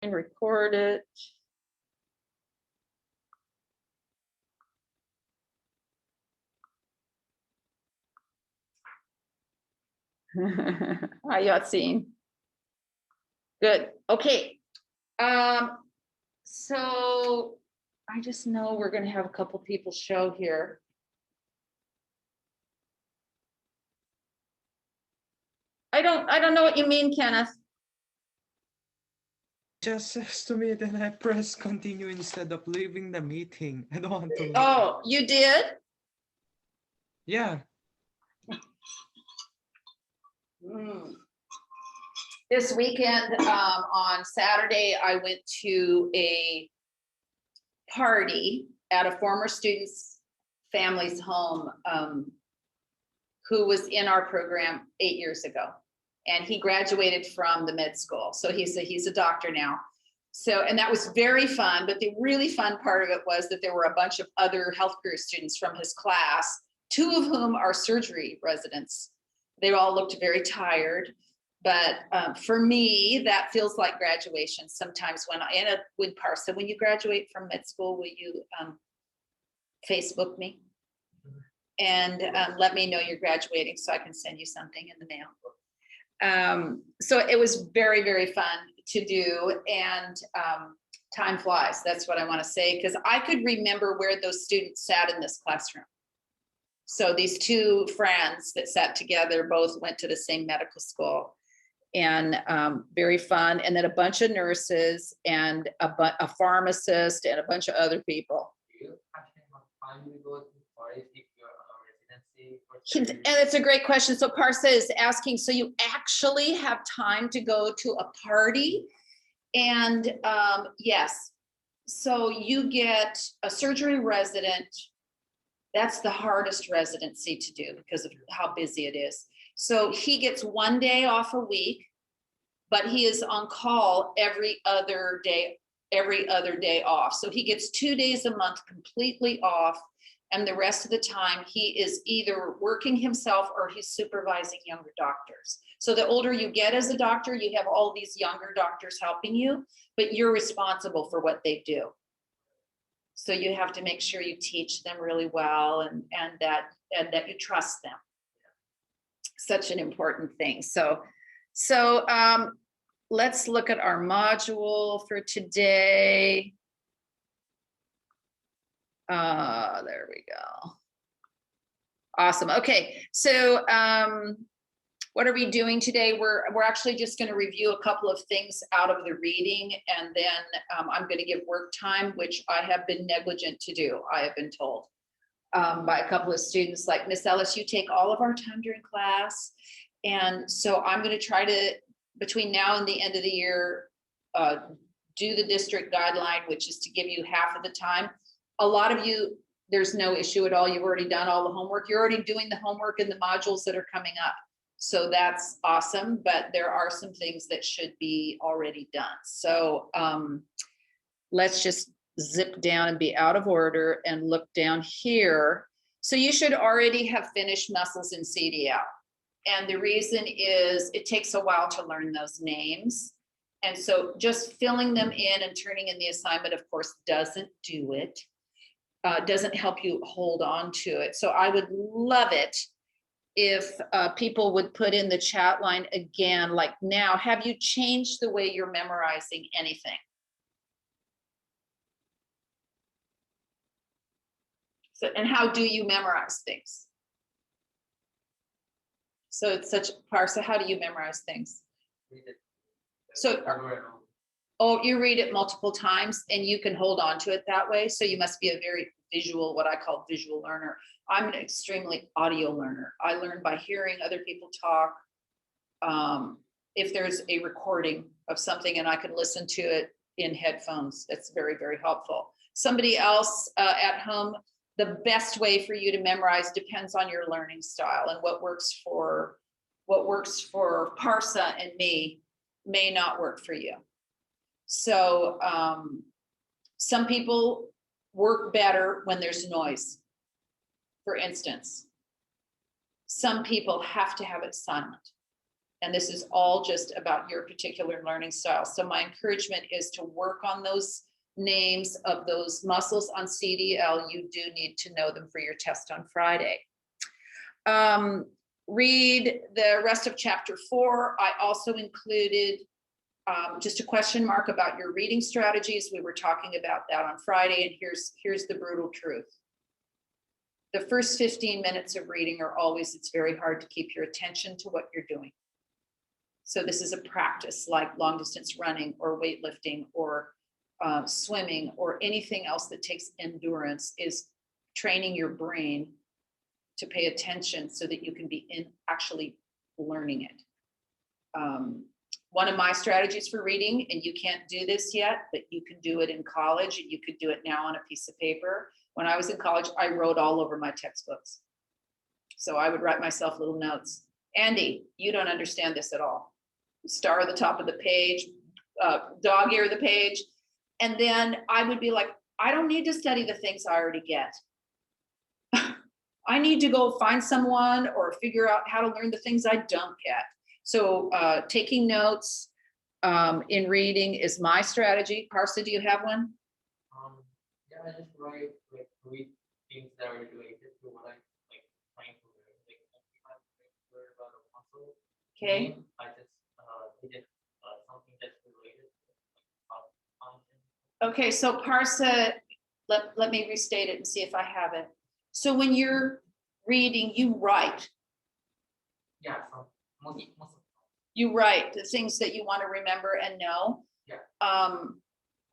and record it. Hi, Yatzine. Good. Okay. So I just know we're going to have a couple people show here. I don't know what you mean, Kenneth. Just says to me that I press continue instead of leaving the meeting. I don't want to leave. Oh, you did? Yeah. This weekend, on Saturday, I went to a party at a former student's family's home, who was in our program 8 years ago. And he graduated from the med school. So he's a doctor now. So, and that was very fun, but the really fun part of it was that there were a bunch of other health career students from his class, 2 of whom are surgery residents. They all looked very tired. But for me, that feels like graduation. Sometimes with Parsa, when you graduate from med school, will you Facebook me and let me know you're graduating so I can send you something in the mail. So it was very, very fun to do, and time flies. That's what I want to say, because I could remember where those students sat in this classroom. So these 2 friends that sat together both went to the same medical school, and very fun. And then a bunch of nurses and a pharmacist and a bunch of other people. And it's a great question. So Parsa is asking, so you actually have time to go to a party? And yes, so you get a surgery resident. That's the hardest residency to do because of how busy it is. So he gets 1 day off a week, but he is on call every other day off. So he gets 2 days a month completely off. And the rest of the time he is either working himself or he's supervising younger doctors. So the older you get as a doctor, you have all these younger doctors helping you, but you're responsible for what they do. So you have to make sure you teach them really well and that you trust them. Such an important thing. So let's look at our module for today. There we go. Awesome. Okay, so what are we doing today? We're actually just going to review a couple of things out of the reading, and then I'm going to give work time, which I have been negligent to do, I have been told by a couple of students, like, Miss Ellis, you take all of our time during class. And so I'm going to try to, between now and the end of the year, do the district guideline, which is to give you half of the time. A lot of you, there's no issue at all. You've already done all the homework. You're already doing the homework in the modules that are coming up. So that's awesome, but there are some things that should be already done. So let's just zip down and be out of order and look down here. So you should already have finished muscles in CDL. And the reason is it takes a while to learn those names. And so just filling them in and turning in the assignment, of course, doesn't do it. Doesn't help you hold on to it. So I would love it if people would put in the chat line again, like, now, have you changed the way you're memorizing anything? So, and how do you memorize things? So it's such Parsa, how do you memorize things? So, oh, you read it multiple times and you can hold on to it that way. So you must be a very visual, what I call visual learner. I'm an extremely audio learner. I learn by hearing other people talk. If there's a recording of something and I can listen to it in headphones, that's very, very helpful. Somebody else at home, the best way for you to memorize depends on your learning style, and what works for Parsa and me may not work for you. So some people work better when there's noise. For instance, some people have to have it silent. And this is all just about your particular learning style. So my encouragement is to work on those names of those muscles on CDL. You do need to know them for your test on Friday. Read the rest of chapter 4. I also included just a question mark about your reading strategies. We were talking about that on Friday, and here's the brutal truth. The first 15 minutes of reading are always, it's very hard to keep your attention to what you're doing. So this is a practice like long distance running or weightlifting or swimming or anything else that takes endurance, is training your brain to pay attention so that you can be actually learning it. One of my strategies for reading, and you can't do this yet, but you can do it in college, and you could do it now on a piece of paper. When I was in college, I wrote all over my textbooks. So I would write myself little notes. Andy, you don't understand this at all. Star at the top of the page, dog ear of the page. And then I would be like, I don't need to study the things I already get. I need to go find someone or figure out how to learn the things I don't get. So taking notes in reading is my strategy. Parsa, do you have one? Yeah, I just write like 3 things that are related to what I'm like trying to learn. Like if I'm trying to learn about a muscle, Okay. I just did something that's related to like function. Okay, so Parsa, let me restate it and see if I have it. So when you're reading, you write. Yeah, some muscle. You write the things that you want to remember and know. Yeah.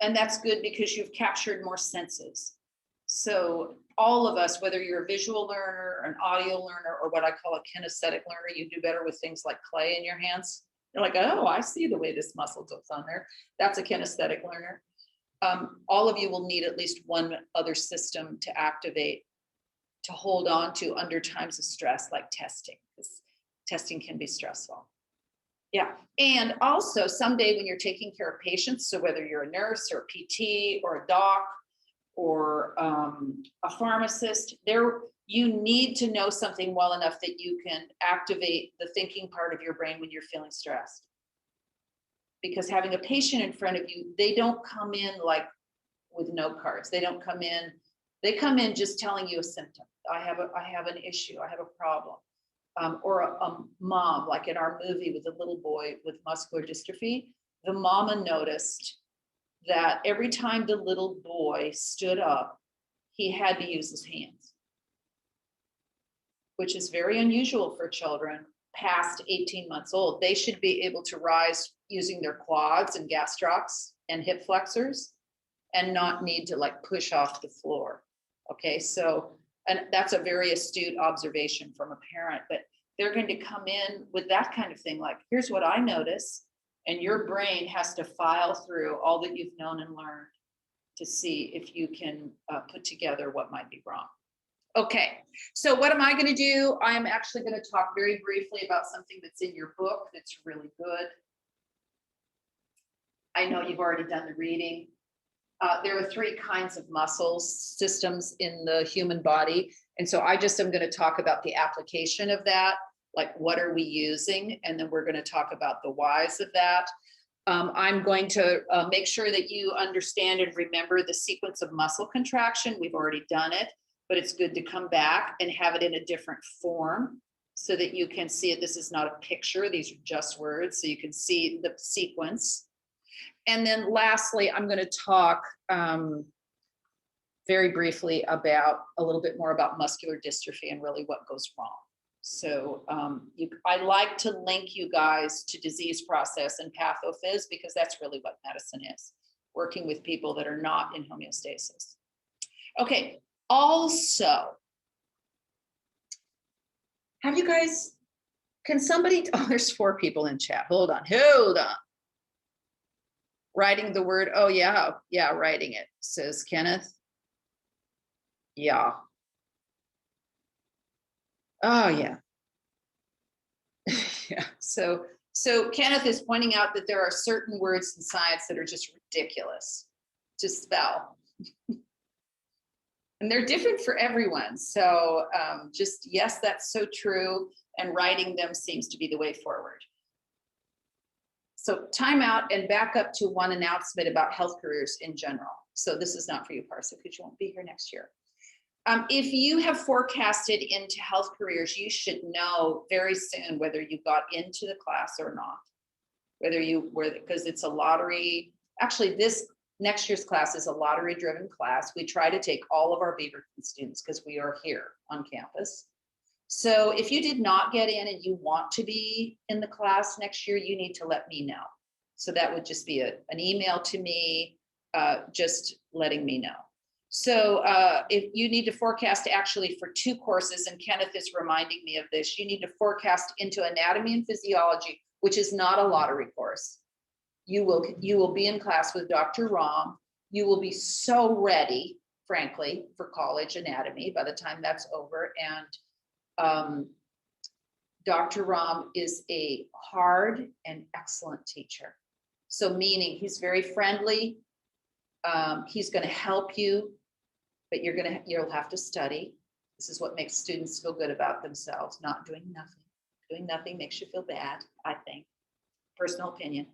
And that's good because you've captured more senses. So all of us, whether you're a visual learner, an audio learner, or what I call a kinesthetic learner, you do better with things like clay in your hands. You're like, oh, I see the way this muscle goes on there. That's a kinesthetic learner. All of you will need at least one other system to activate, to hold on to under times of stress, like testing, because testing can be stressful. Yeah, and also someday when you're taking care of patients, so whether you're a nurse or a PT or a doc or a pharmacist, you need to know something well enough that you can activate the thinking part of your brain when you're feeling stressed. Because having a patient in front of you, they don't come in like with note cards. They don't come in, they come in just telling you a symptom. I have an issue, I have a problem. Or a mom, like in our movie with the little boy with muscular dystrophy, the mama noticed that every time the little boy stood up, he had to use his hands, which is very unusual for children past 18 months old. They should be able to rise using their quads and gastrocs and hip flexors and not need to like push off the floor. Okay, so, and that's a very astute observation from a parent, but they're going to come in with that kind of thing, like, here's what I notice, and your brain has to file through all that you've known and learned to see if you can put together what might be wrong. Okay, so what am I going to do? I'm actually going to talk very briefly about something that's in your book that's really good. I know you've already done the reading. There are 3 kinds of muscles systems in the human body. And so I just am going to talk about the application of that, like what are we using? And then we're going to talk about the whys of that. I'm going to make sure that you understand and remember the sequence of muscle contraction. We've already done it, but it's good to come back and have it in a different form so that you can see it. This is not a picture. These are just words. So you can see the sequence. And then lastly, I'm going to talk very briefly about a little bit more about muscular dystrophy and really what goes wrong. So I like to link you guys to disease process and pathophys because that's really what medicine is, working with people that are not in homeostasis. Okay, also, have you guys, can somebody, oh, there's 4 people in chat. Hold on. Writing the word, oh yeah, writing it, says Kenneth. Yeah. Oh yeah. Yeah, so Kenneth is pointing out that there are certain words in science that are just ridiculous to spell. And they're different for everyone. So just, yes, that's so true. And writing them seems to be the way forward. So time out and back up to one announcement about health careers in general. So this is not for you, Parsa, because you won't be here next year. If you have forecasted into health careers, you should know very soon whether you got into the class or not. Whether you were, because it's a lottery. Actually, this next year's class is a lottery driven class. We try to take all of our Beaverton students because we are here on campus. So if you did not get in and you want to be in the class next year, you need to let me know. So that would just be an email to me, just letting me know. So if you need to forecast actually for 2 courses, and Kenneth is reminding me of this, you need to forecast into anatomy and physiology, which is not a lottery course. You will be in class with Dr. Rom. You will be so ready, frankly, for college anatomy by the time that's over. And Dr. Rom is a hard and excellent teacher. So meaning he's very friendly. He's going to help you, but you'll have to study. This is what makes students feel good about themselves, not doing nothing. Doing nothing makes you feel bad, I think. Personal opinion.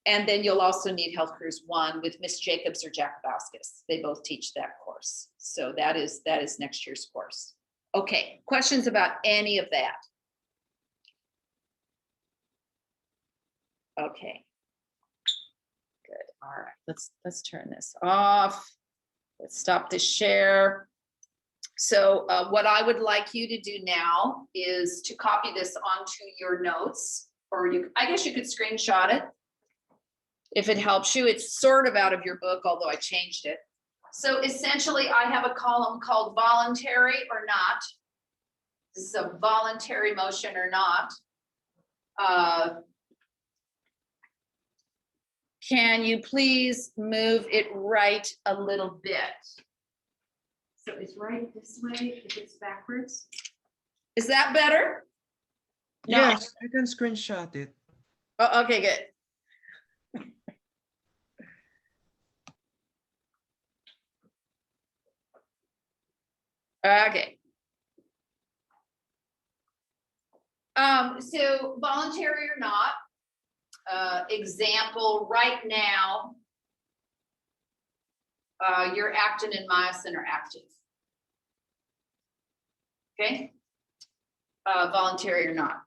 And then you'll also need Health Careers 1 with Miss Jacobs or Jakubowskis. They both teach that course. So that is next year's course. Okay, questions about any of that? Okay. Good. All right, let's turn this off. Let's stop the share. So what I would like you to do now is to copy this onto your notes, or I guess you could screenshot it if it helps you. It's sort of out of your book, although I changed it. So essentially I have a column called voluntary or not. This is a voluntary motion or not. Can you please move it right a little bit? So it's right this way if it's backwards. Is that better? No. Yes, I can screenshot it. Oh, okay, good. Okay. So voluntary or not, example, right now, your actin and myosin are active. Okay, voluntary or not.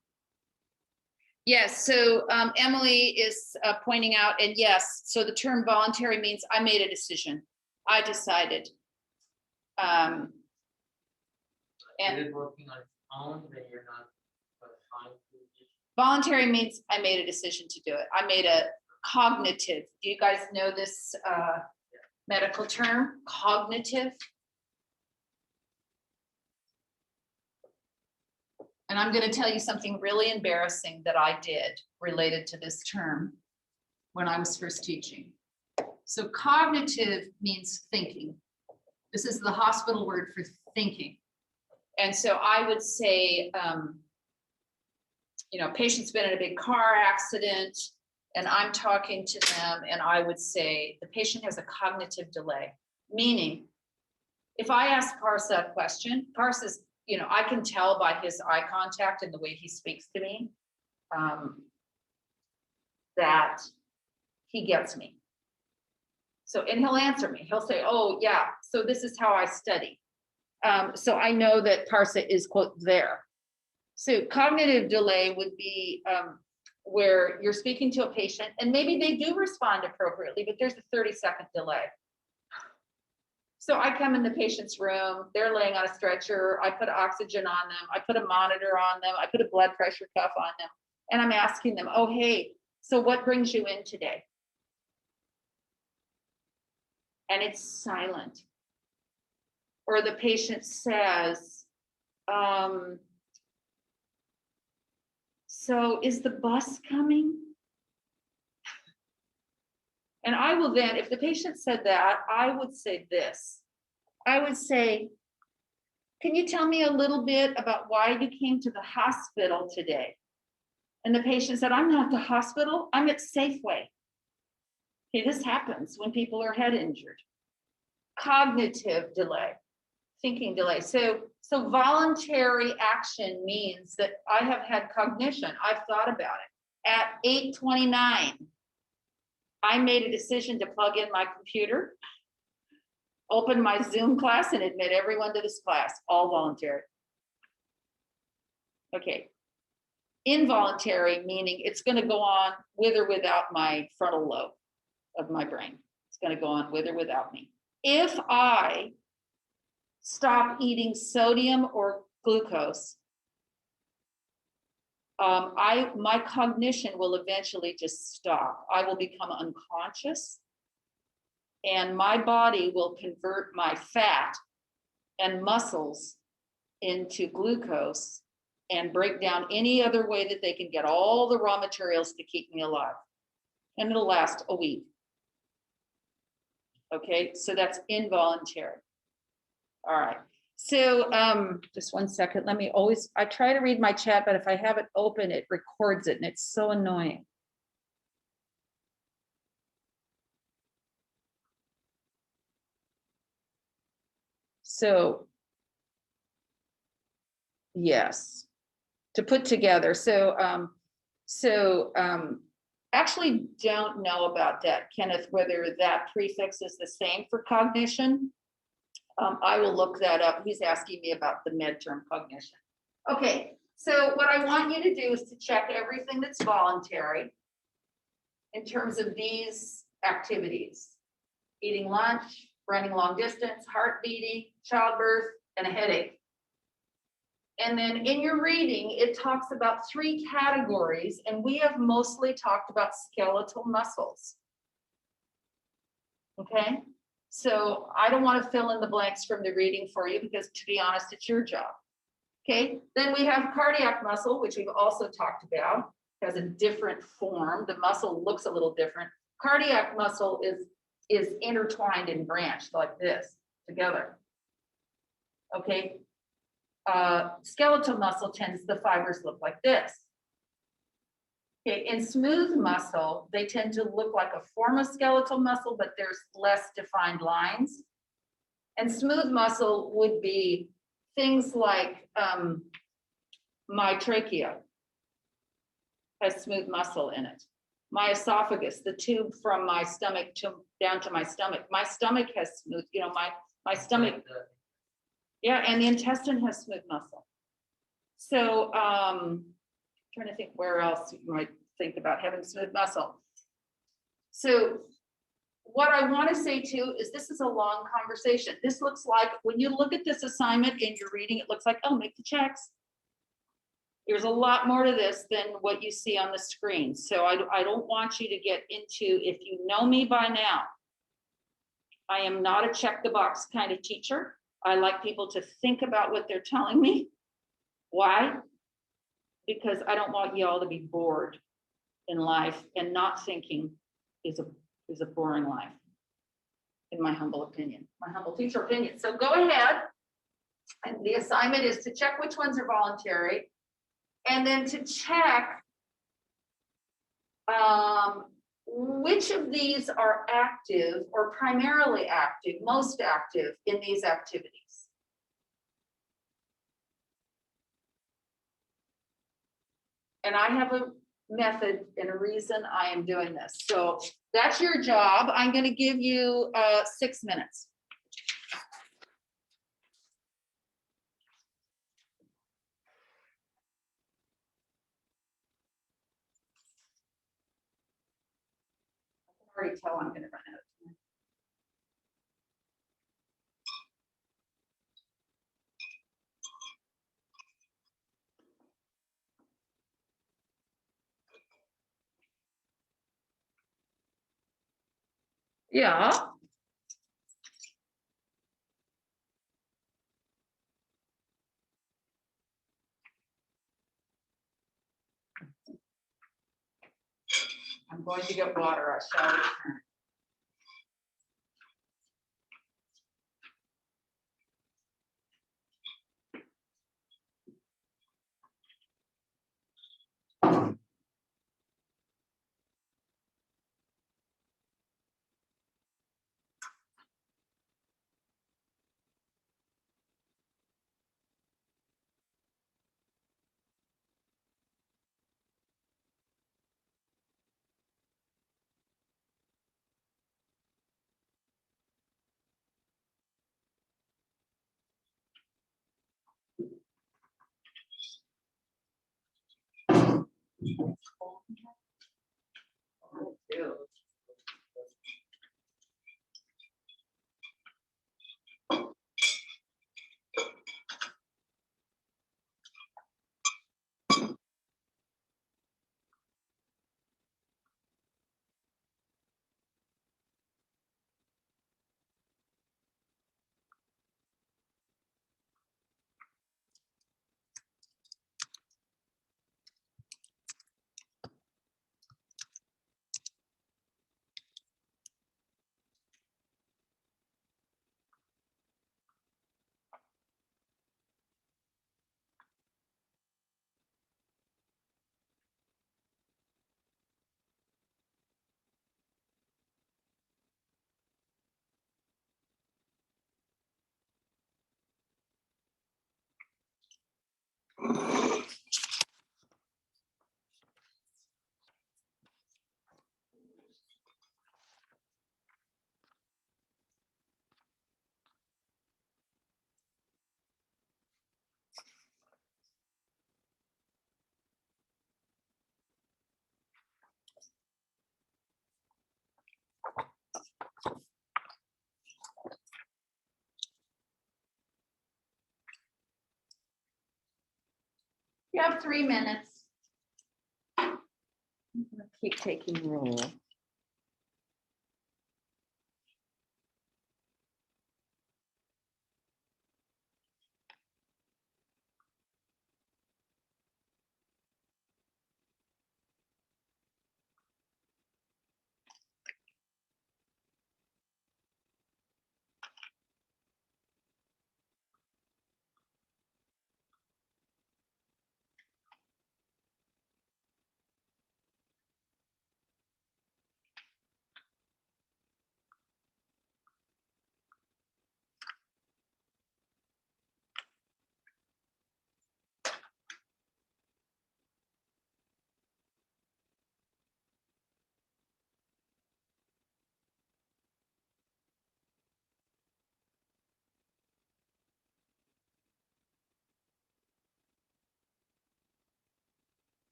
Yes, so Emily is pointing out, and yes, so the term voluntary means I made a decision. I decided. And Is it working on its own, then you're not trying to just. Voluntary means I made a decision to do it. I made a cognitive. Do you guys know this medical term, cognitive? And I'm going to tell you something really embarrassing that I did related to this term when I was first teaching. So cognitive means thinking. This is the hospital word for thinking. And so I would say, you know, patient's been in a big car accident and I'm talking to them and I would say the patient has a cognitive delay, meaning if I ask Parsa a question, Parsa's, you know, I can tell by his eye contact and the way he speaks to me that he gets me. So, and he'll answer me. He'll say, oh yeah, so this is how I study. So I know that Parsa is, quote, there. So cognitive delay would be where you're speaking to a patient and maybe they do respond appropriately, but there's a 30-second delay. So I come in the patient's room, they're laying on a stretcher, I put oxygen on them, I put a monitor on them, I put a blood pressure cuff on them, and I'm asking them, oh, hey, so what brings you in today? And it's silent. Or the patient says, so is the bus coming? And I will then, if the patient said that, I would say this. I would say, can you tell me a little bit about why you came to the hospital today? And the patient said, I'm not at the hospital, I'm at Safeway. Okay, this happens when people are head injured. Cognitive delay, thinking delay. So So voluntary action means that I have had cognition. I've thought about it. At 8:29, I made a decision to plug in my computer, open my Zoom class, and admit everyone to this class, all voluntary. Okay. Involuntary, meaning it's going to go on with or without my frontal lobe of my brain. It's going to go on with or without me. If I stop eating sodium or glucose, my cognition will eventually just stop. I will become unconscious, and my body will convert my fat and muscles into glucose and break down any other way that they can get all the raw materials to keep me alive. And it'll last a week. Okay, so that's involuntary. All right. So just one second. I try to read my chat, but if I have it open, it records it, and it's so annoying. So yes, to put together. Actually don't know about that, Kenneth, whether that prefix is the same for cognition. I will look that up. He's asking me about the med term cognition. Okay, so what I want you to do is to check everything that's voluntary in terms of these activities: eating lunch, running long distance, heart beating, childbirth, and a headache. And then in your reading, it talks about 3 categories, and we have mostly talked about skeletal muscles. Okay, so I don't want to fill in the blanks from the reading for you because, to be honest, it's your job. Okay, then we have cardiac muscle, which we've also talked about, has a different form. The muscle looks a little different. Cardiac muscle is intertwined and branched like this together. Okay. Skeletal muscle the fibers look like this. Okay, in smooth muscle, they tend to look like a form of skeletal muscle, but there's less defined lines. And smooth muscle would be things like my trachea has smooth muscle in it. My esophagus, the tube from my stomach down to my stomach. My stomach has smooth, my stomach. Yeah, and the intestine has smooth muscle. So trying to think where else you might think about having smooth muscle. So what I want to say too is this is a long conversation. This looks like, when you look at this assignment in your reading, it looks like, oh, make the checks. There's a lot more to this than what you see on the screen. So I don't want you to get into, if you know me by now, I am not a check the box kind of teacher. I like people to think about what they're telling me. Why? Because I don't want y'all to be bored in life, and not thinking is a boring life, in my humble opinion, my humble teacher opinion. So go ahead, and the assignment is to check which ones are voluntary, and then to check which of these are active or primarily active, most active in these activities. And I have a method and a reason I am doing this. So that's your job. I'm going to give you 6 minutes. I can already tell I'm going to run out of time. Yeah. I'm going to get water. I shall return. You have 3 minutes. I'm gonna keep taking roll.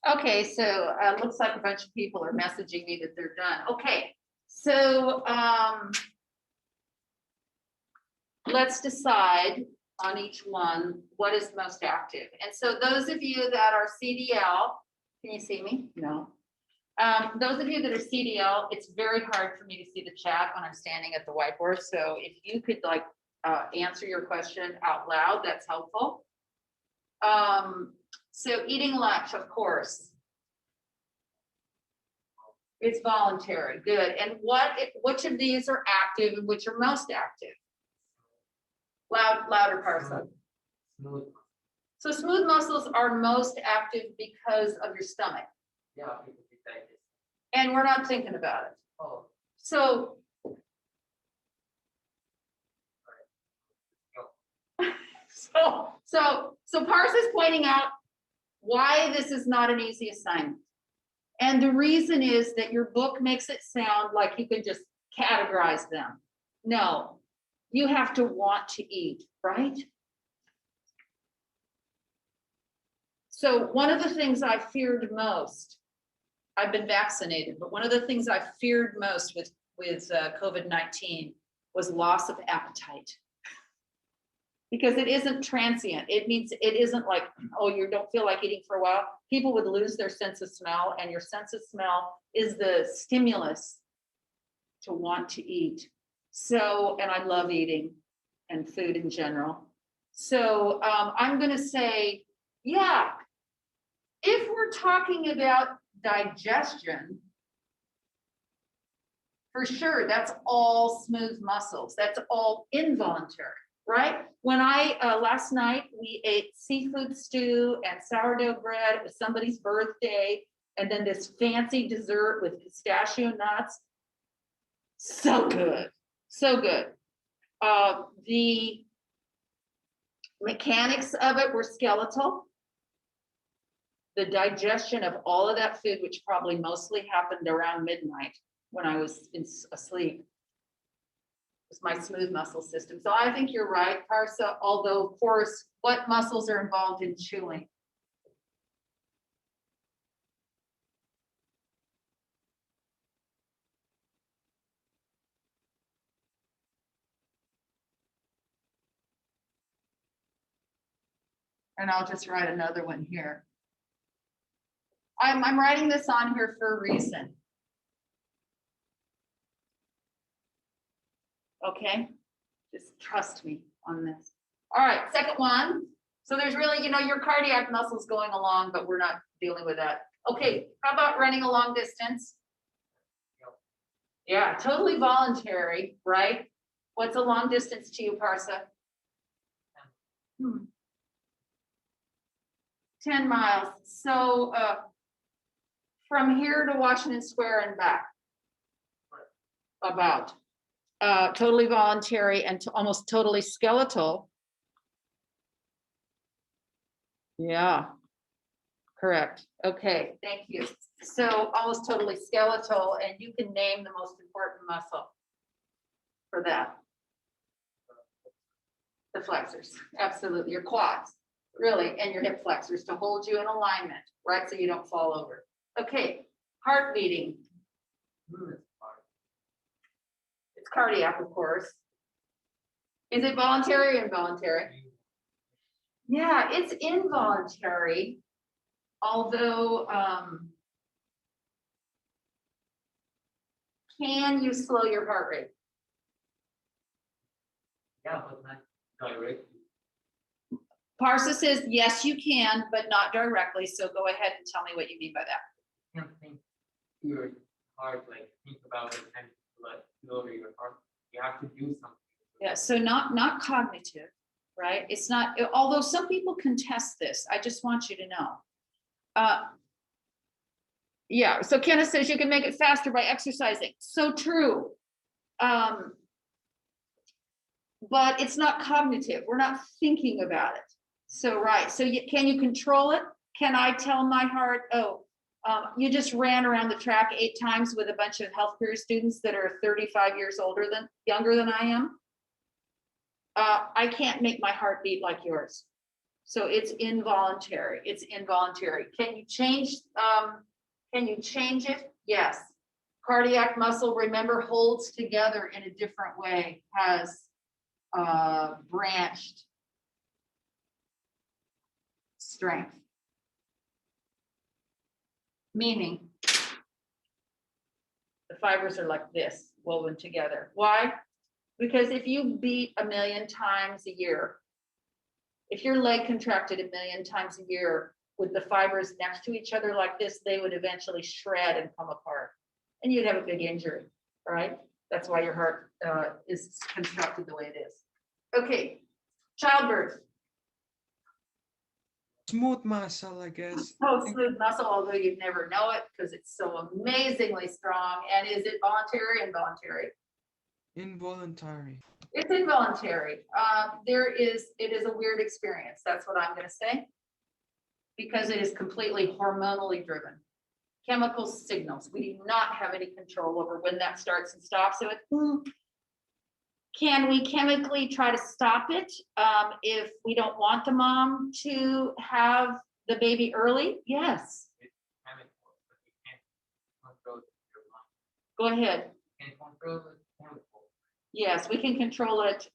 Okay, so looks like a bunch of people are messaging me that they're done. Okay, so let's decide on each one what is most active. And so those of you that are CDL, can you see me? No. Those of you that are CDL, it's very hard for me to see the chat when I'm standing at the whiteboard. So if you could like answer your question out loud, that's helpful. So eating lunch, of course. It's voluntary, good. And which of these are active and which are most active? Louder, Parsa. Smooth. So smooth muscles are most active because of your stomach. Yeah, people be like this. And we're not thinking about it. Oh, So So Parsa's pointing out why this is not an easy assignment. And the reason is that your book makes it sound like you can just categorize them. No, you have to want to eat, right? So one of the things I feared most, I've been vaccinated, but one of the things I feared most with COVID-19 was loss of appetite. Because it isn't transient. It means it isn't like, oh, you don't feel like eating for a while. People would lose their sense of smell, and your sense of smell is the stimulus to want to eat. So, and I love eating and food in general. So I'm gonna say, yeah, if we're talking about digestion, for sure, that's all smooth muscles. That's all involuntary. Right? When last night we ate seafood stew and sourdough bread. It was somebody's birthday, and then this fancy dessert with pistachio nuts. So good, so good. Mechanics of it were skeletal. The digestion of all of that food, which probably mostly happened around midnight when I was asleep, was my smooth muscle system. So I think you're right, Parsa, although of course, what muscles are involved in chewing? And I'll just write another one here. I'm writing this on here for a reason. Okay, just trust me on this. All right, second one. So there's really, your cardiac muscles going along, but we're not dealing with that. Okay, how about running a long distance? Yeah, totally voluntary, right? What's a long distance to you, Parsa? 10 miles. So from here to Washington Square and back. About. Totally voluntary and almost totally skeletal. Yeah, correct. Okay, thank you. So almost totally skeletal, and you can name the most important muscle for that. The flexors, absolutely. Your quads, really, and your hip flexors to hold you in alignment, right? So you don't fall over. Okay, heart beating. It's cardiac, of course. Is it voluntary or involuntary? Yeah, it's involuntary, although can you slow your heart rate? Yeah, but not directly. Parsa says, yes, you can, but not directly. So go ahead and tell me what you mean by that. You can't think your heart, like think about it and like lower your heart. You have to do something. Yeah, so not cognitive, right? It's not, although some people contest this, I just want you to know. Yeah, so Kenneth says you can make it faster by exercising. So true. But it's not cognitive. We're not thinking about it. So, right. So can you control it? Can I tell my heart, you just ran around the track 8 times with a bunch of healthcare students that are 35 years younger than I am? I can't make my heart beat like yours. So it's involuntary. It's involuntary. Can you change it? Yes. Cardiac muscle, remember, holds together in a different way, has branched strength. Meaning the fibers are like this, woven together. Why? Because if you beat 1 million times a year, if your leg contracted 1 million times a year with the fibers next to each other like this, they would eventually shred and come apart. And you'd have a big injury, right? That's why your heart is constructed the way it is. Okay, childbirth. Smooth muscle, I guess. Oh, smooth muscle, although you'd never know it because it's so amazingly strong. And is it voluntary or involuntary? Involuntary. It's involuntary. It is a weird experience. That's what I'm going to say. Because it is completely hormonally driven. Chemical signals. We do not have any control over when that starts and stops. So can we chemically try to stop it if we don't want the mom to have the baby early? Yes. It's chemical, but you can't control your mind. Go ahead. You can control the chemical. Yes, we can control it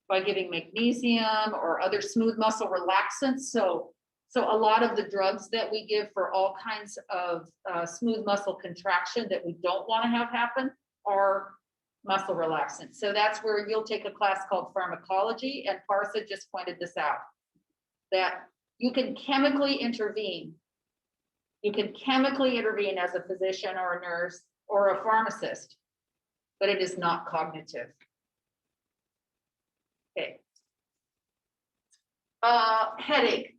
by giving magnesium or other smooth muscle relaxants. So a lot of the drugs that we give for all kinds of smooth muscle contraction that we don't want to have happen are muscle relaxants. So that's where you'll take a class called pharmacology, and Parsa just pointed this out, that you can chemically intervene. You can chemically intervene as a physician or a nurse or a pharmacist, but it is not cognitive. Okay. Headache.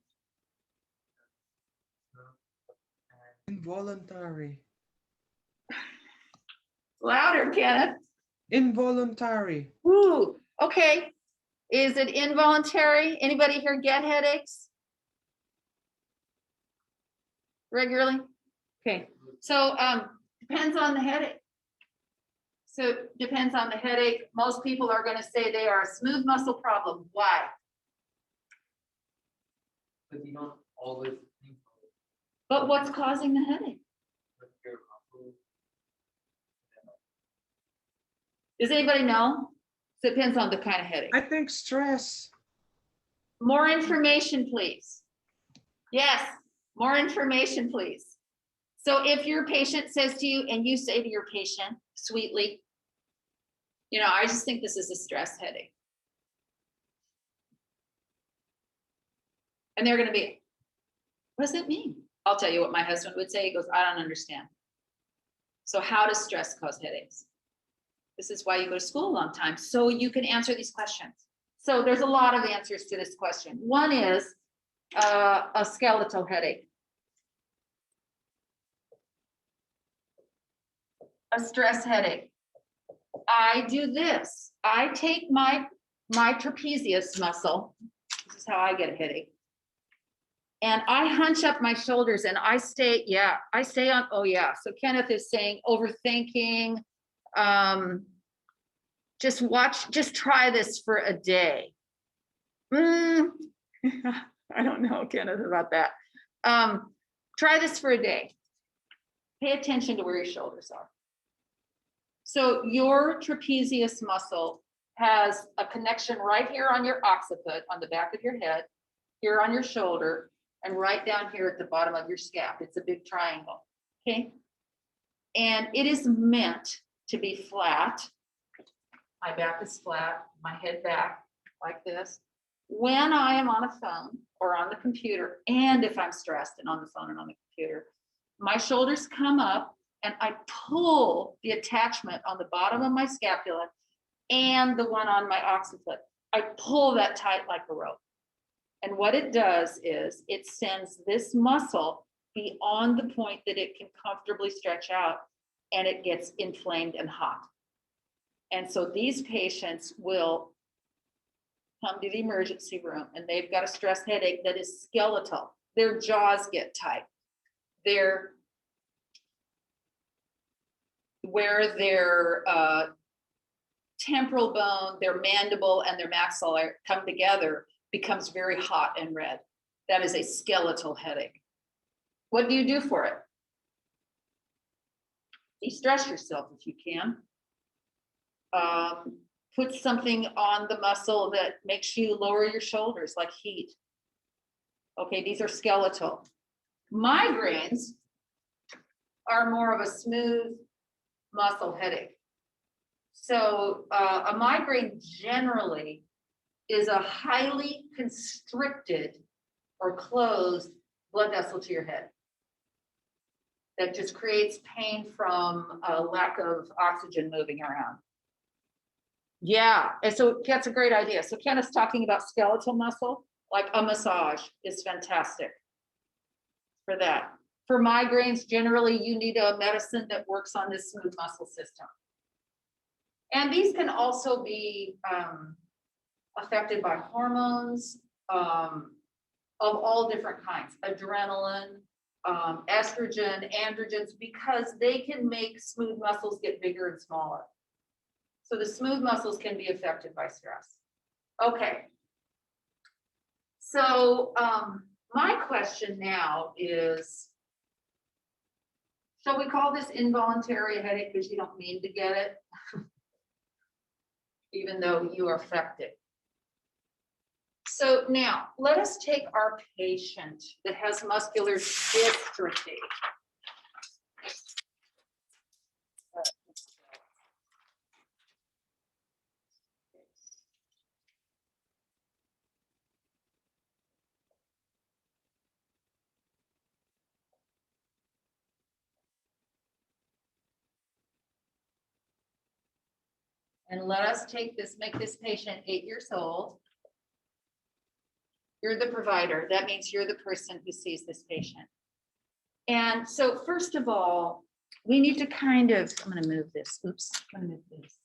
Involuntary. Louder, Kenneth. Involuntary. Ooh, okay. Is it involuntary? Anybody here get headaches? Regularly? Okay, so depends on the headache. So depends on the headache. Most people are going to say they are a smooth muscle problem. Why? Because you don't always think of it, But what's causing the headache? but your muscle. Does anybody know? So it depends on the kind of headache. I think stress. More information, please. Yes, more information, please. So if your patient says to you, and you say to your patient sweetly, you know, I just think this is a stress headache. And they're going to be, what does that mean? I'll tell you what my husband would say. He goes, I don't understand. So how does stress cause headaches? This is why you go to school a long time, so you can answer these questions. So there's a lot of answers to this question. One is a skeletal headache. A stress headache. I do this. I take my trapezius muscle. This is how I get a headache. And I hunch up my shoulders and I stay on, oh yeah. So Kenneth is saying overthinking. Just try this for a day. I don't know, Kenneth, about that. Try this for a day. Pay attention to where your shoulders are. So your trapezius muscle has a connection right here on your occiput, on the back of your head, here on your shoulder, and right down here at the bottom of your scap. It's a big triangle, okay? And it is meant to be flat. My back is flat, my head back like this. When I am on a phone or on the computer, and if I'm stressed and on the phone and on the computer, my shoulders come up and I pull the attachment on the bottom of my scapula and the one on my occiput. I pull that tight like a rope. And what it does is it sends this muscle beyond the point that it can comfortably stretch out, and it gets inflamed and hot. And so these patients will come to the emergency room and they've got a stress headache that is skeletal. Their jaws get tight. Where their temporal bone, their mandible, and their maxilla come together becomes very hot and red. That is a skeletal headache. What do you do for it? De-stress yourself if you can. Put something on the muscle that makes you lower your shoulders, like heat. Okay, these are skeletal. Migraines are more of a smooth muscle headache. So a migraine generally is a highly constricted or closed blood vessel to your head that just creates pain from a lack of oxygen moving around. Yeah, and so that's a great idea. So Kenneth's talking about skeletal muscle, like a massage is fantastic for that. For migraines, generally you need a medicine that works on this smooth muscle system. And these can also be affected by hormones of all different kinds, adrenaline, estrogen, androgens, because they can make smooth muscles get bigger and smaller. So the smooth muscles can be affected by stress. Okay. So my question now is, shall we call this involuntary headache because you don't mean to get it, even though you are affected? So now let us take our patient that has muscular dystrophy. And let us take this, make this patient 8 years old. You're the provider. That means you're the person who sees this patient. And so first of all, we need to kind of, I'm going to move this. Oops, I'm going to move this.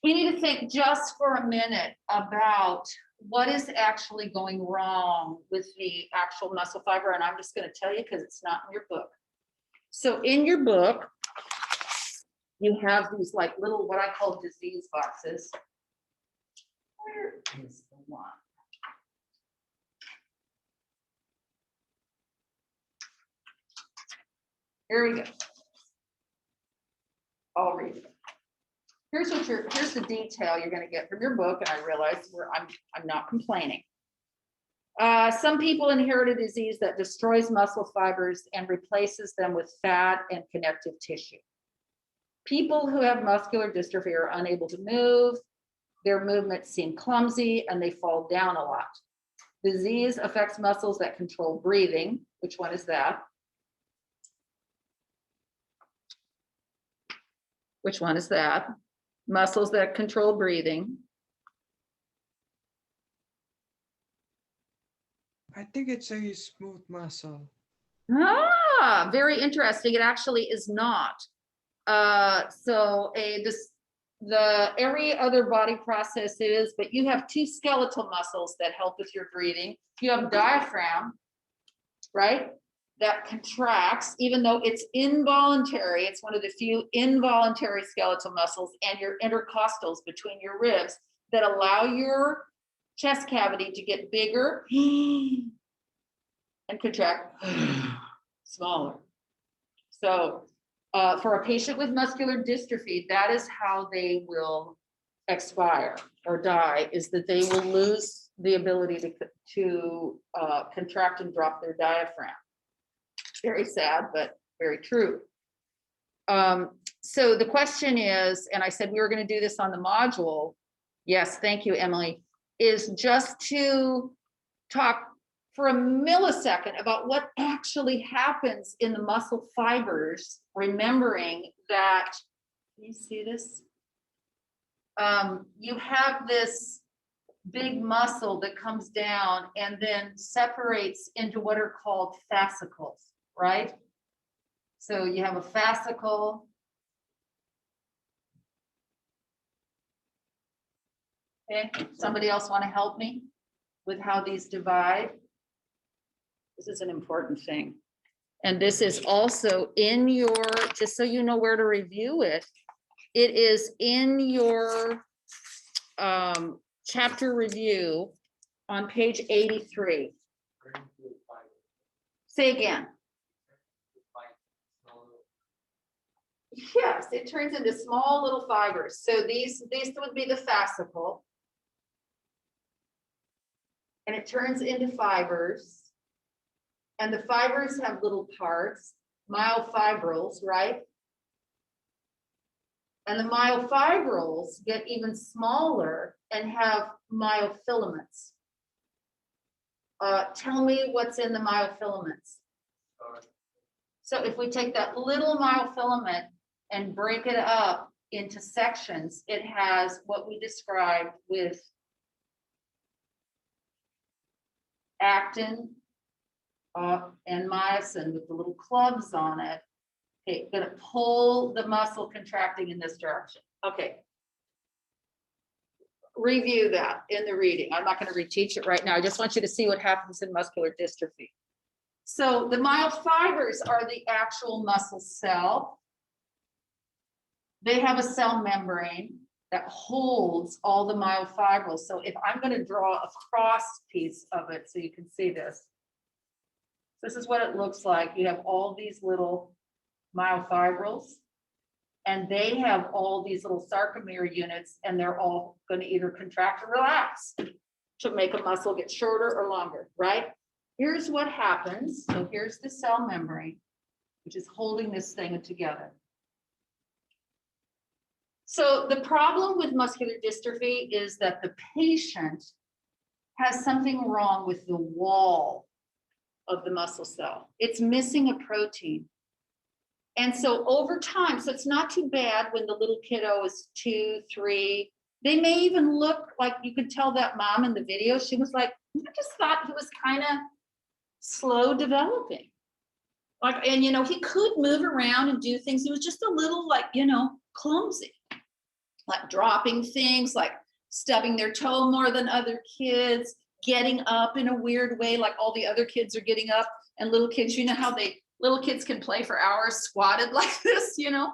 we need to think just for a minute about what is actually going wrong with the actual muscle fiber. And I'm just going to tell you because it's not in your book. So in your book, you have these like little, what I call disease boxes. Where is the one? Here we go. I'll read it. Here's the detail you're going to get from your book, and I realize I'm not complaining. Some people inherit a disease that destroys muscle fibers and replaces them with fat and connective tissue. People who have muscular dystrophy are unable to move, their movements seem clumsy, and they fall down a lot. Disease affects muscles that control breathing. Which one is that? Which one is that? Muscles that control breathing. I think it's a smooth muscle. Ah, very interesting. It actually is not. Every other body process is, but you have two skeletal muscles that help with your breathing. You have diaphragm, right? That contracts, even though it's involuntary. It's one of the few involuntary skeletal muscles, and your intercostals between your ribs that allow your chest cavity to get bigger and contract smaller. So for a patient with muscular dystrophy, that is how they will expire or die, is that they will lose the ability to contract and drop their diaphragm. Very sad, but very true. So the question is, and I said we were going to do this on the module. Yes, thank you, Emily, is just to talk for a millisecond about what actually happens in the muscle fibers, remembering that, can you see this? You have this big muscle that comes down and then separates into what are called fascicles, right? So you have a fascicle. Okay, somebody else want to help me with how these divide? This is an important thing. And this is also in your, just so you know where to review it, it is in your chapter review on page 83. Say again. Yes, it turns into small little fibers. So these would be the fascicle. And it turns into fibers. And the fibers have little parts, myofibrils, right? And the myofibrils get even smaller and have myofilaments. Tell me what's in the myofilaments. So if we take that little myofilament and break it up into sections, it has what we described with actin and myosin with the little clubs on it. Okay, gonna pull the muscle contracting in this direction. Okay. Review that in the reading. I'm not going to reteach it right now. I just want you to see what happens in muscular dystrophy. So the myofibers are the actual muscle cell. They have a cell membrane that holds all the myofibrils. So if I'm going to draw a cross piece of it so you can see this. This is what it looks like. You have all these little myofibrils, and they have all these little sarcomere units, and they're all going to either contract or relax to make a muscle get shorter or longer, right? Here's what happens. So here's the cell membrane, which is holding this thing together. So the problem with muscular dystrophy is that the patient has something wrong with the wall of the muscle cell. It's missing a protein. And so over time, so it's not too bad when the little kiddo is 2, 3. They may even look like, you could tell that mom in the video, she was like, I just thought he was kind of slow developing. Like, and you know, he could move around and do things. He was just a little like, you know, clumsy. like dropping things, like stubbing their toe more than other kids, getting up in a weird way, like all the other kids are getting up, and little kids, you know how little kids can play for hours squatted like this, you know?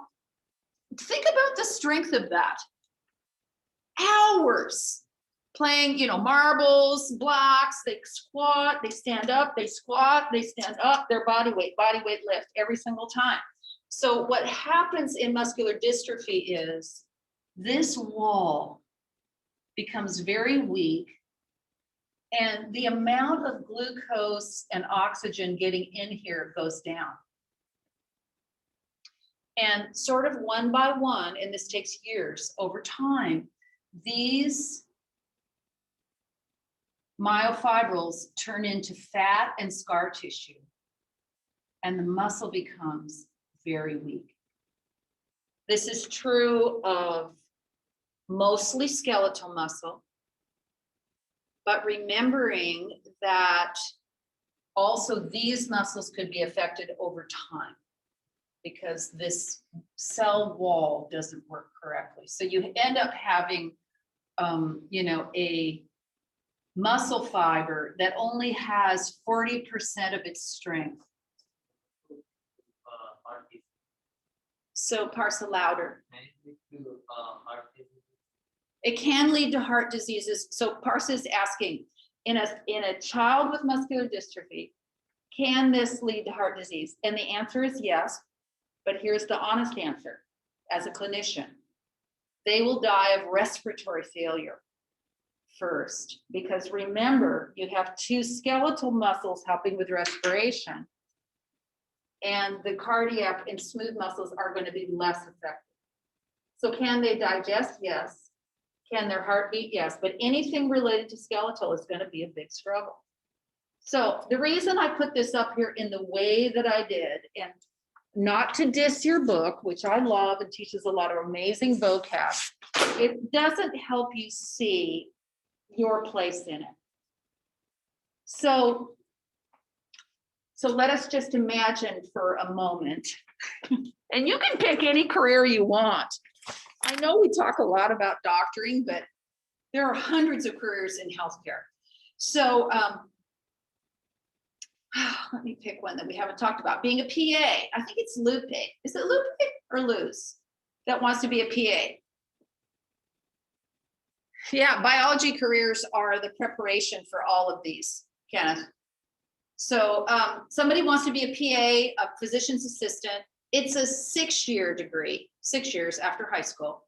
Think about the strength of that. Hours playing, you know, marbles, blocks, they squat, they stand up, they squat, they stand up, their body weight lift every single time. So what happens in muscular dystrophy is this wall becomes very weak, and the amount of glucose and oxygen getting in here goes down. And sort of one by one, and this takes years, over time, these myofibrils turn into fat and scar tissue, and the muscle becomes very weak. This is true of mostly skeletal muscle, but remembering that also these muscles could be affected over time because this cell wall doesn't work correctly. So you end up having, you know, a muscle fiber that only has 40% of its strength. So parse louder. It can lead to heart diseases. So Parsa is asking, in a child with muscular dystrophy, can this lead to heart disease? And the answer is yes, but here's the honest answer. As a clinician, they will die of respiratory failure first, because remember, you have two skeletal muscles helping with respiration, and the cardiac and smooth muscles are going to be less effective. So can they digest? Yes. Can their heart beat? Yes. But anything related to skeletal is going to be a big struggle. So the reason I put this up here in the way that I did, and not to diss your book, which I love and teaches a lot of amazing vocab, it doesn't help you see your place in it. So let us just imagine for a moment, and you can pick any career you want. I know we talk a lot about doctoring, but there are hundreds of careers in healthcare. So let me pick one that we haven't talked about. Being a PA, I think it's Lupe. Is it Lupe or Luz that wants to be a PA? Yeah, biology careers are the preparation for all of these, Kenneth. So somebody wants to be a PA, a physician's assistant. It's a 6-year degree, 6 years after high school.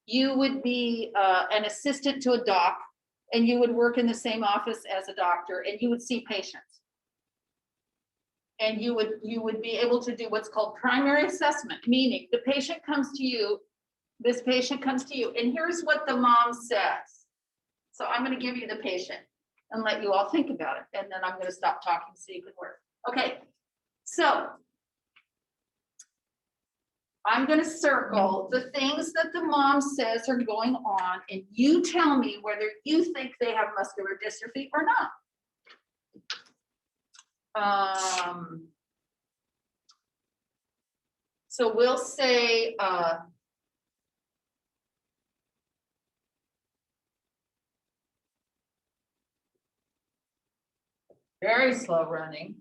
You would be an assistant to a doc, and you would work in the same office as a doctor, and you would see patients. And you would be able to do what's called primary assessment, meaning the patient comes to you, this patient comes to you, and here's what the mom says. So I'm going to give you the patient and let you all think about it, and then I'm going to stop talking so you can work. Okay, so I'm going to circle the things that the mom says are going on, and you tell me whether you think they have muscular dystrophy or not. So we'll say, very slow running.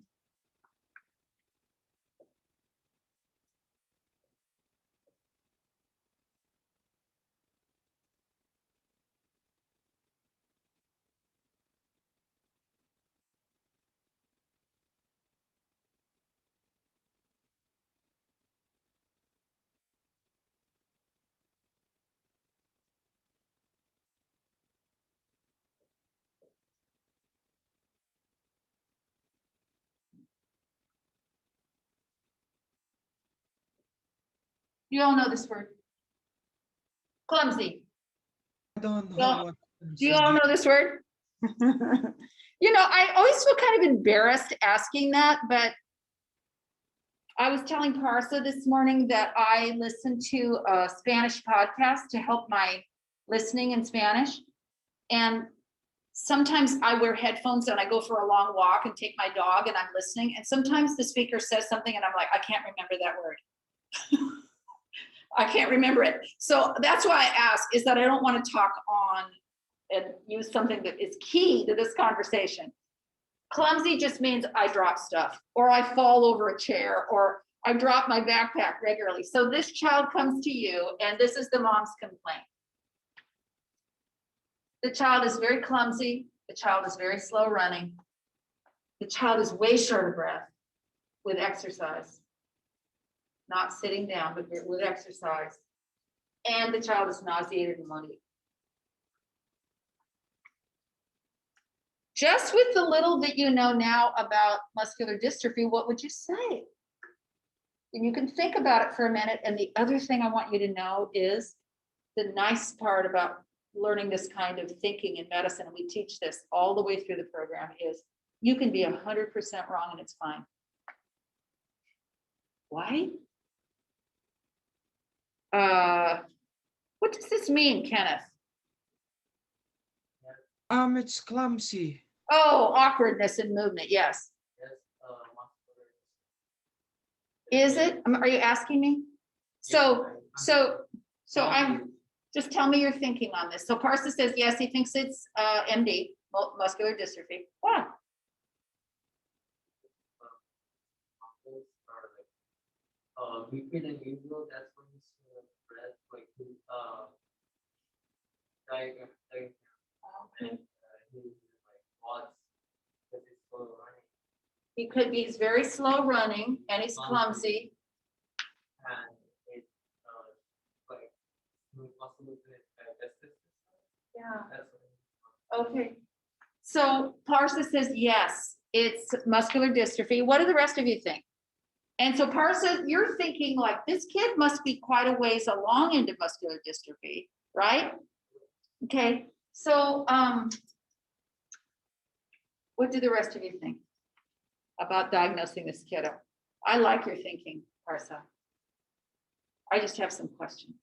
You all know this word. Clumsy. I don't know Well, what. Do you all know this word? You know, I always feel kind of embarrassed asking that, but I was telling Parsa this morning that I listened to a Spanish podcast to help my listening in Spanish. And sometimes I wear headphones and I go for a long walk and take my dog and I'm listening. And sometimes the speaker says something and I'm like, I can't remember that word. I can't remember it. So that's why I ask, is that I don't want to talk on and use something that is key to this conversation. Clumsy just means I drop stuff, or I fall over a chair, or I drop my backpack regularly. So this child comes to you, and this is the mom's complaint. The child is very clumsy. The child is very slow running. The child is way short of breath with exercise. Not sitting down, but with exercise. And the child is nauseated and moody. Just with the little that you know now about muscular dystrophy, what would you say? And you can think about it for a minute. And the other thing I want you to know is the nice part about learning this kind of thinking in medicine, and we teach this all the way through the program, is you can be 100% wrong and it's fine. Why? What does this mean, Kenneth? It's clumsy. Oh, awkwardness in movement, yes. Yes, muscular. Is it? Are you asking me? So I'm, just tell me your thinking on this. So Parsa says, yes, he thinks it's MD, muscular dystrophy. Why? Muscles are like weaker than usual. That's when you see the breath like diagram and he's like watts because it's slow running He could be, he's very slow running and he's clumsy. and it's like smooth muscle movement digestive system. Yeah. That's what Okay. So Parsa says, yes, it's muscular dystrophy. What do the rest of you think? And so Parsa, you're thinking like this kid must be quite a ways along into muscular dystrophy, right? Okay. So what do the rest of you think about diagnosing this kiddo? I like your thinking, Parsa. I just have some questions.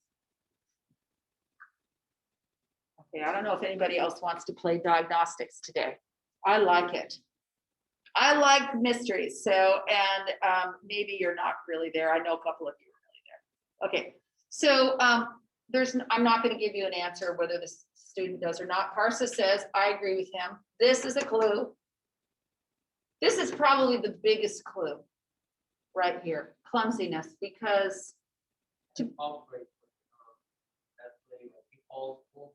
Okay, I don't know if anybody else wants to play diagnostics today. I like it. I like mysteries. So, and maybe you're not really there. I know a couple of you are really there. Okay, so I'm not going to give you an answer whether the student does or not. Parsa says, I agree with him. This is a clue. This is probably the biggest clue right here, clumsiness, because operate. That's like he falls over.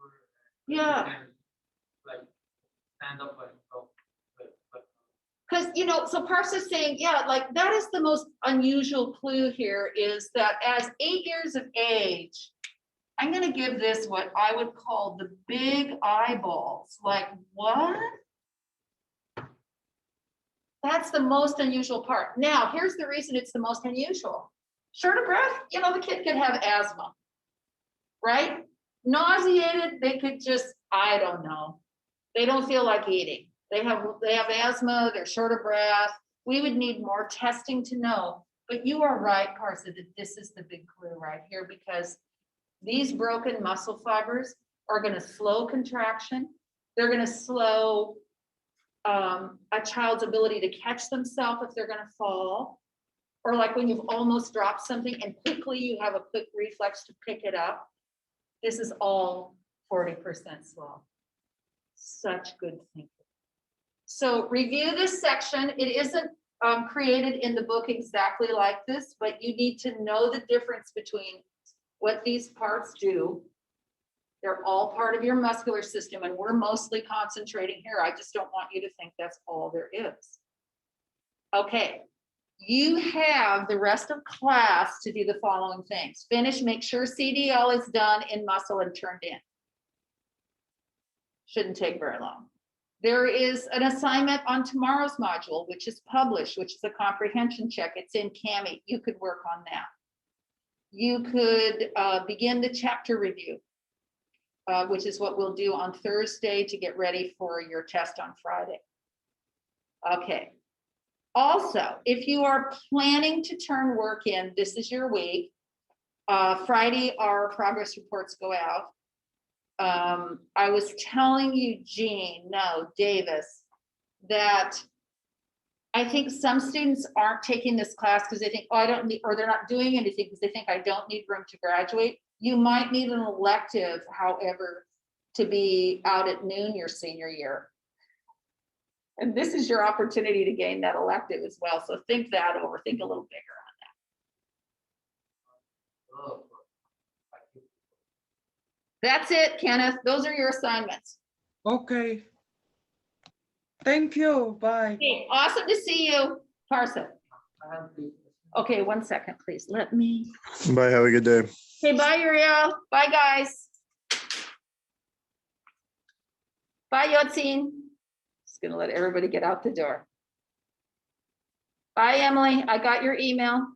yeah. And, like stand up by himself. Because, you know, so Parsa's saying, yeah, like that is the most unusual clue here, is that as 8 years of age, I'm going to give this what I would call the big eyeballs. Like, what? That's the most unusual part. Now, here's the reason it's the most unusual. Short of breath, you know, the kid could have asthma, right? Nauseated, they could just, I don't know. They don't feel like eating. They have asthma, they're short of breath. We would need more testing to know. But you are right, Parsa, that this is the big clue right here, because these broken muscle fibers are going to slow contraction. They're going to slow a child's ability to catch themselves if they're going to fall, or like when you've almost dropped something and quickly you have a quick reflex to pick it up. This is all 40% slow. Such good thinking. So review this section. It isn't created in the book exactly like this, but you need to know the difference between what these parts do. They're all part of your muscular system, and we're mostly concentrating here. I just don't want you to think that's all there is. Okay, you have the rest of class to do the following things. Finish, make sure CDL is done in muscle and turned in. Shouldn't take very long. There is an assignment on tomorrow's module, which is published, which is a comprehension check. It's in CAMI. You could work on that. You could begin the chapter review, which is what we'll do on Thursday to get ready for your test on Friday. Okay. Also, if you are planning to turn work in, this is your week. Friday, our progress reports go out. I was telling Eugene, no, Davis, that I think some students aren't taking this class because they think, oh, I don't need, or they're not doing anything because they think I don't need room to graduate. You might need an elective, however, to be out at noon your senior year. And this is your opportunity to gain that elective as well. So think that over, think a little bigger on Oh, I think that. That's it, Kenneth. Those are your assignments. Okay. Thank you. Bye. Hey, awesome to see you, Parsa. I have three questions. Okay, 1 second, please. Let me. Bye. Have a good day. Okay, bye, Uriel. Bye, guys. Bye, Yotzin. Just gonna let everybody get out the door. Bye, Emily. I got your email.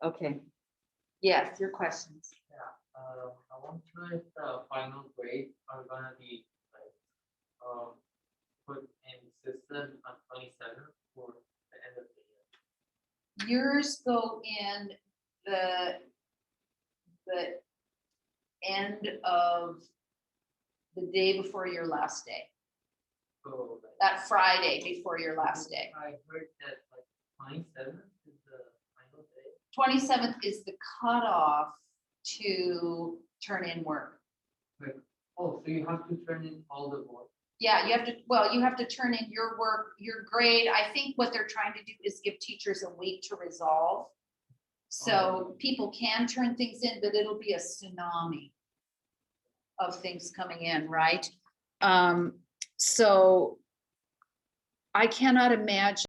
Okay. Yes, your questions. Yeah, I want to know if the final grades are gonna be like, put in system on 27th for the end of the year. Yours go in the end of the day before your last day, So like, that Friday before your last day. I heard that like 27th is the final day. 27th is the cutoff to turn in work. Like, oh, so you have to turn in all the work. Yeah, you have to, well, you have to turn in your work, your grade. I think what they're trying to do is give teachers a week to resolve. So people can turn things in, but it'll be a tsunami of things coming in, right? So I cannot imagine